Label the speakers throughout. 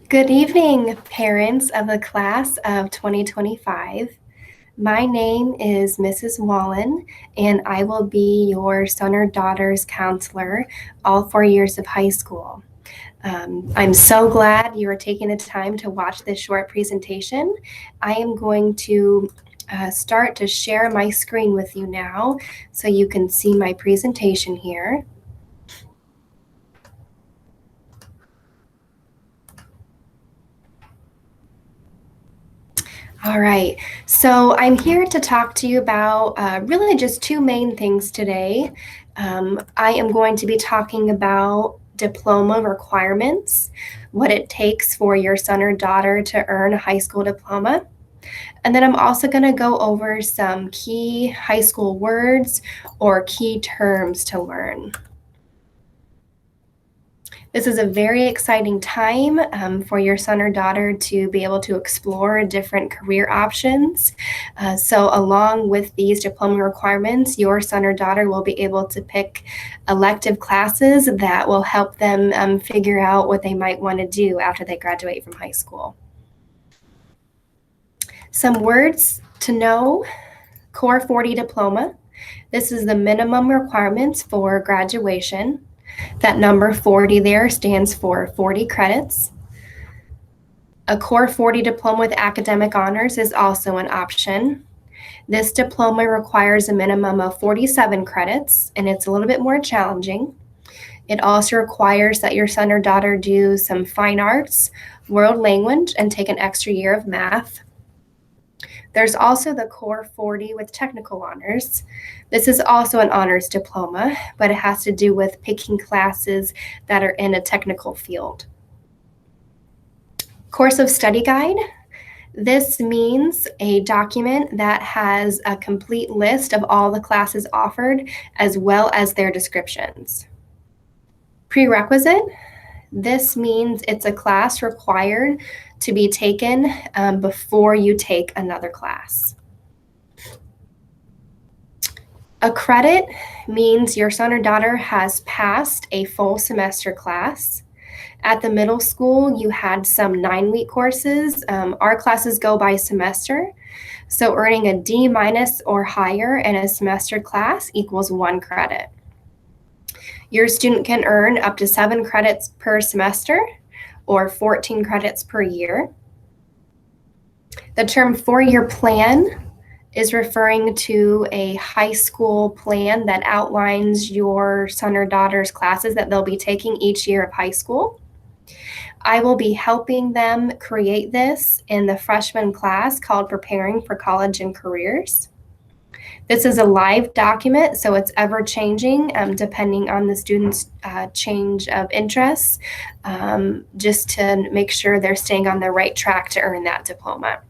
Speaker 1: Good evening, parents of the class of 2025. My name is Mrs. Wallen, and I will be your son or daughter's counselor all 4 years of high school. I'm so glad you are taking the time to watch this short presentation. I am going to start to share my screen with you now so you can see my presentation here. All right, so I'm here to talk to you about really just two main things today. I am going to be talking about diploma requirements, what it takes for your son or daughter to earn a high school diploma. And then I'm also going to go over some key high school words or key terms to learn. This is a very exciting time for your son or daughter to be able to explore different career options. So along with these diploma requirements, your son or daughter will be able to pick elective classes that will help them figure out what they might want to do after they graduate from high school. Some words to know: Core 40 diploma. This is the minimum requirements for graduation. That number 40 there stands for 40 credits. A Core 40 diploma with academic honors is also an option. This diploma requires a minimum of 47 credits, and it's a little bit more challenging. It also requires that your son or daughter do some fine arts, world language, and take an extra year of math. There's also the Core 40 with technical honors. This is also an honors diploma, but it has to do with picking classes that are in a technical field. Course of study guide. This means a document that has a complete list of all the classes offered, as well as their descriptions. Prerequisite. This means it's a class required to be taken before you take another class. A credit means your son or daughter has passed a full semester class. At the middle school, you had some 9-week courses. Our classes go by semester. So earning a D- or higher in a semester class equals 1 credit. Your student can earn up to 7 credits per semester or 14 credits per year. The term 4-year plan is referring to a high school plan that outlines your son or daughter's classes that they'll be taking each year of high school. I will be helping them create this in the freshman class called Preparing for College and Careers. This is a live document, so it's ever changing depending on the student's change of interests, just to make sure they're staying on the right track to earn that diploma.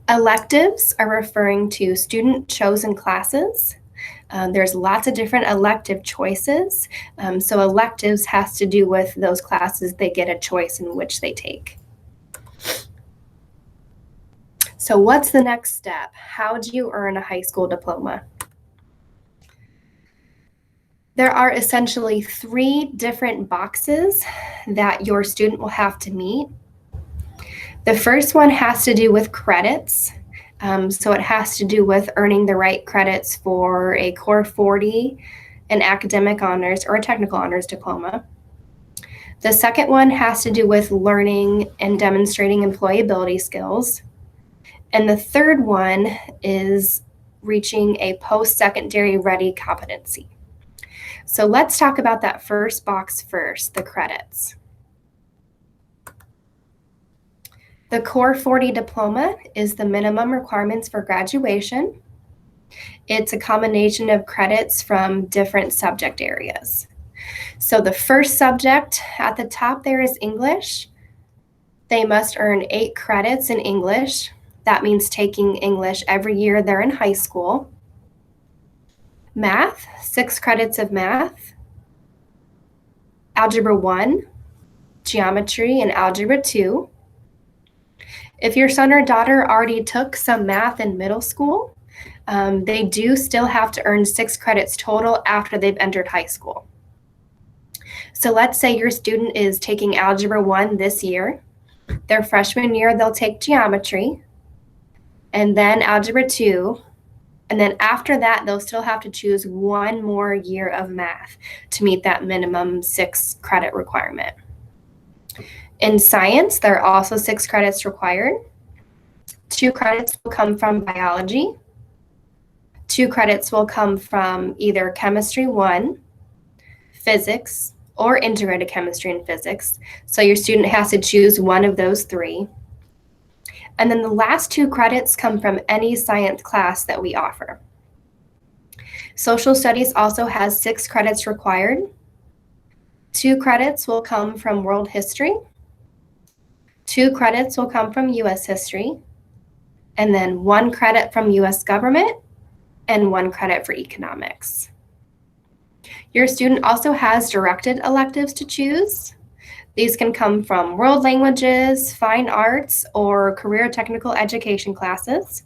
Speaker 1: Electives are referring to student-chosen classes. There's lots of different elective choices. So electives has to do with those classes they get a choice in which they take. So what's the next step? How do you earn a high school diploma? There are essentially 3 different boxes that your student will have to meet. The first one has to do with credits. So it has to do with earning the right credits for a Core 40, an academic honors, or a technical honors diploma. The second one has to do with learning and demonstrating employability skills. And the third one is reaching a post-secondary ready competency. So let's talk about that first box first, the credits. The Core 40 diploma is the minimum requirements for graduation. It's a combination of credits from different subject areas. So the first subject at the top there is English. They must earn 8 credits in English. That means taking English every year they're in high school. Math, 6 credits of math. Algebra 1, geometry, and algebra 2. If your son or daughter already took some math in middle school, they do still have to earn 6 credits total after they've entered high school. So let's say your student is taking Algebra 1 this year. Their freshman year, they'll take geometry, and then Algebra 2, and then after that, they'll still have to choose one more year of math to meet that minimum 6 credit requirement. In science, there are also 6 credits required. 2 credits will come from biology. 2 credits will come from either chemistry 1, physics, or integrated chemistry and physics. So your student has to choose one of those 3. And then the last 2 credits come from any science class that we offer. Social studies also has 6 credits required. 2 credits will come from world history. 2 credits will come from US history. And then 1 credit from US government and 1 credit for economics. Your student also has directed electives to choose. These can come from world languages, fine arts, or career technical education classes.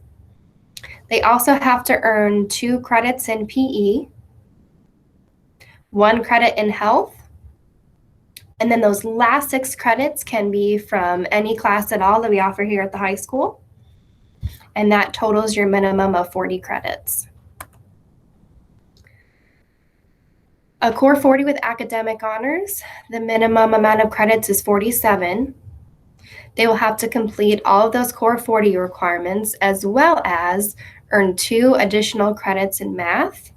Speaker 1: They also have to earn 2 credits in PE, 1 credit in health, and then those last 6 credits can be from any class at all that we offer here at the high school, and that totals your minimum of 40 credits. A Core 40 with academic honors, the minimum amount of credits is 47. They will have to complete all of those Core 40 requirements as well as earn 2 additional credits in math.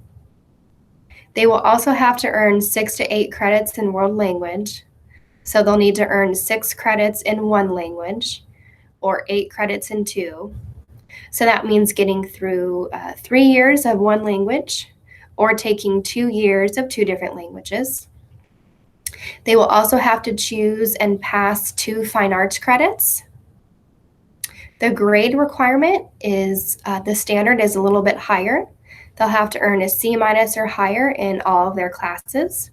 Speaker 1: They will also have to earn 6 to 8 credits in world language. So they'll need to earn 6 credits in 1 language or 8 credits in 2. So that means getting through 3 years of 1 language or taking 2 years of 2 different languages. They will also have to choose and pass 2 fine arts credits. The grade requirement is, the standard is a little bit higher. They'll have to earn a C- or higher in all of their classes.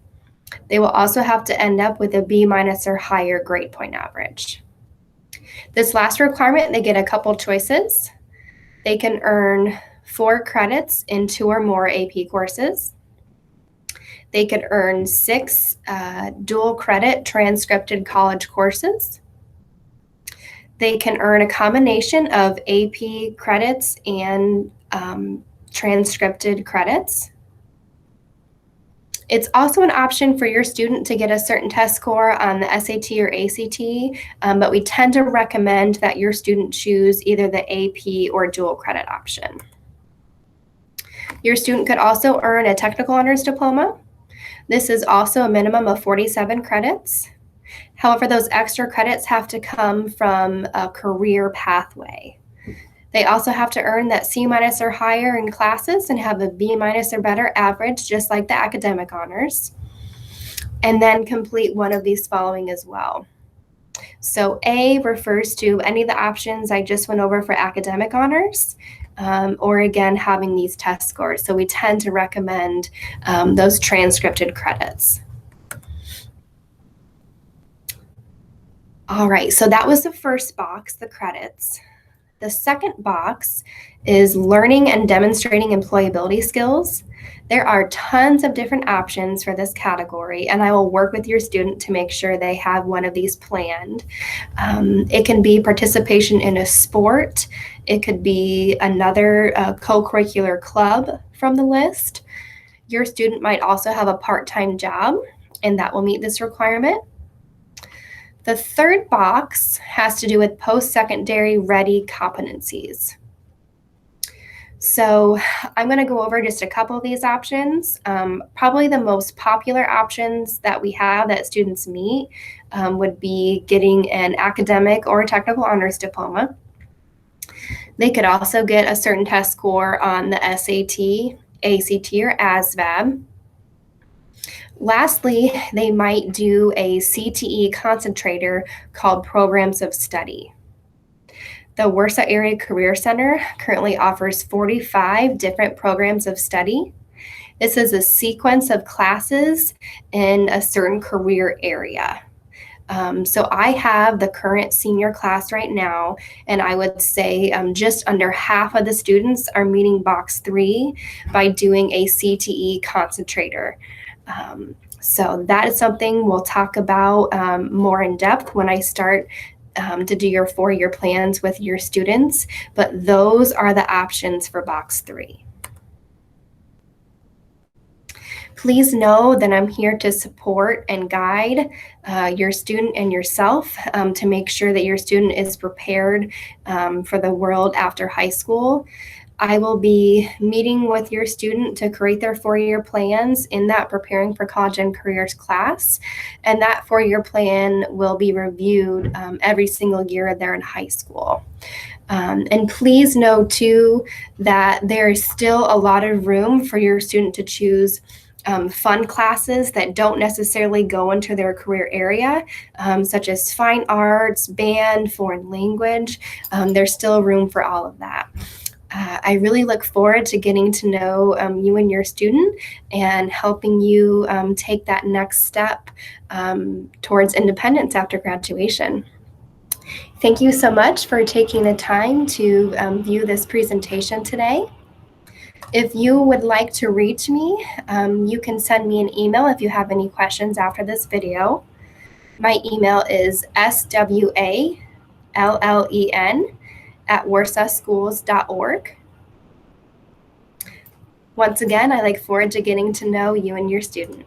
Speaker 1: They will also have to end up with a B- or higher grade point average. This last requirement, they get a couple choices. They can earn 4 credits in 2 or more AP courses. They could earn 6 dual credit transcripted college courses. They can earn a combination of AP credits and transcripted credits. It's also an option for your student to get a certain test score on the SAT or ACT, but we tend to recommend that your student choose either the AP or dual credit option. Your student could also earn a technical honors diploma. This is also a minimum of 47 credits. However, those extra credits have to come from a career pathway. They also have to earn that C- or higher in classes and have a B- or better average, just like the academic honors, and then complete one of these following as well. So A refers to any of the options I just went over for academic honors, or again, having these test scores. So we tend to recommend those transcripted credits. All right, so that was the first box, the credits. The second box is learning and demonstrating employability skills. There are tons of different options for this category, and I will work with your student to make sure they have one of these planned. It can be participation in a sport. It could be another co-curricular club from the list. Your student might also have a part-time job, and that will meet this requirement. The third box has to do with post-secondary ready competencies. So I'm going to go over just a couple of these options. Probably the most popular options that we have that students meet would be getting an academic or technical honors diploma. They could also get a certain test score on the SAT, ACT, or ASVAB. Lastly, they might do a CTE concentrator called Programs of Study. The Warsaw Area Career Center currently offers 45 different programs of study. This is a sequence of classes in a certain career area. So I have the current senior class right now, and I would say just under half of the students are meeting box 3 by doing a CTE concentrator. So that is something we'll talk about more in depth when I start to do your 4-year plans with your students, but those are the options for box 3. Please know that I'm here to support and guide your student and yourself to make sure that your student is prepared for the world after high school. I will be meeting with your student to create their 4-year plans in that Preparing for College and Careers class. And that 4-year plan will be reviewed every single year they're in high school. And please know too that there is still a lot of room for your student to choose fun classes that don't necessarily go into their career area, such as fine arts, band, foreign language. There's still room for all of that. I really look forward to getting to know you and your student and helping you take that next step towards independence after graduation. Thank you so much for taking the time to view this presentation today. If you would like to reach me, you can send me an email if you have any questions after this video. My email is swallen@warsawschools.org. Once again, I look forward to getting to know you and your student.